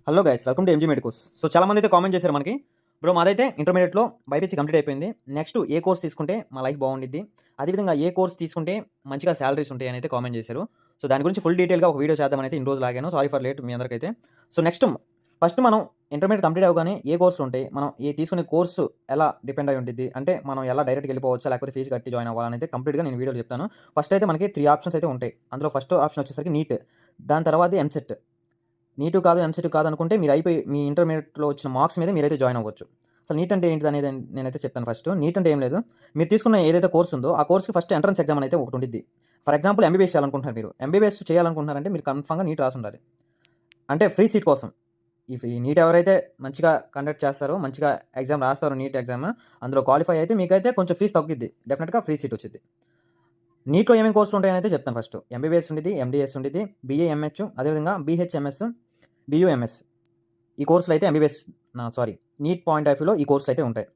Hello guys, welcome to MG medicos. So చాలామంది అయితే comment చేశారు మనకి, బ్రో మాదైతే ఇంటర్మీడియట్‌లో బైపీసీ కంప్లీట్ అయిపోయింది. నెక్స్ట్ ఏ కోర్స్ తీసుకుంటే మా లైఫ్ బాగుండిద్ది? అదేవిధంగా ఏ కోర్స్ తీసుకుంటే మంచిగా సాలరీస్ ఉంటాయి అని అయితే కామెంట్ చేశారు. సో దాని గురించి ఫుల్ డీటెయిల్‌గా ఒక వీడియో చేద్దామని అయితే ఇన్ని రోజులు ఆగాను. సారీ ఫర్ లేట్ మీ అందరికైతే. సో ఫస్ట్ మనం ఇంటర్మీడియట్ కంప్లీట్ అవ్వగానే ఏ కోర్సులు ఉంటాయి? మనం తీసుకునే కోర్సు ఎలా డిపెండ్ అయ్యి ఉండిద్ది? అంటే మనం ఎలా డైరెక్ట్‌గా వెళ్ళిపోవచ్చా? లేకపోతే ఫీస్ కట్టి జాయిన్ అవ్వాలా? అనేది కంప్లీట్‌గా నేను వీడియోలో చెప్తాను. ఫస్ట్ అయితే మనకి 3 ఆప్షన్స్ అయితే ఉంటాయి. అందులో ఫస్ట్ ఆప్షన్ వచ్చేసరికి నీట్. దాని తర్వాత ఎంసెట్. నీటు కాదు, ఎంసెట్ కాదనుకుంటే మీ ఇంటర్మీడియేట్‌లో వచ్చిన మార్క్స్ మీద మీరైతే జాయిన్ అవ్వచ్చు. అసలు నీట్ అంటే ఏంటిదనేది నేనైతే చెప్తాను ఫస్ట్. నీట్ అంటే ఏం లేదు. మీరు తీసుకున్న ఏదైతే కోర్స్ ఉందో, ఆ కోర్స్‌కి ఫస్ట్ ఎంట్రన్స్ ఎగ్జామ్ అనేది ఒకటి ఉండిద్ది. ఫర్ ఎగ్జాంపుల్ ఎంబీబీఎస్ చేయాలనుకుంటున్నారు మీరు. ఎంబీబీఎస్ చేయాలనుకుంటున్నారంటే మీరు కన్ఫర్మ్‌గా నీట్ రాసుండాలి. అంటే ఫ్రీ సీట్ కోసం. ఈ నీట్ ఎవరైతే మంచిగా కండక్ట్ చేస్తారో, మంచిగా ఎగ్జామ్ రాస్తారో నీట్ ఎగ్జామ్, అందులో క్వాలిఫై అయితే మీకైతే కొంచెం ఫీస్ తగ్గిద్ది. డెఫినిట్‌గా ఫ్రీ సీట్ వచ్చిద్ది. నీట్‌లో ఏమేమి కోర్సులు ఉంటాయని అయితే చెప్తాను ఫస్ట్. ఎంబీబీఎస్ ఉండిద్ది, ఎండీఎస్ ఉండిద్ది, బీఏ, ఎంహెచ్, అదేవిధంగా బీహెచ్ఎంఎస్, బీయూఎంఎస్. ఈ కోర్సులు అయితే నీట్ పాయింట్ ఆఫ్ వ్యూలో ఈ కోర్సులు అయితే ఉంటాయి.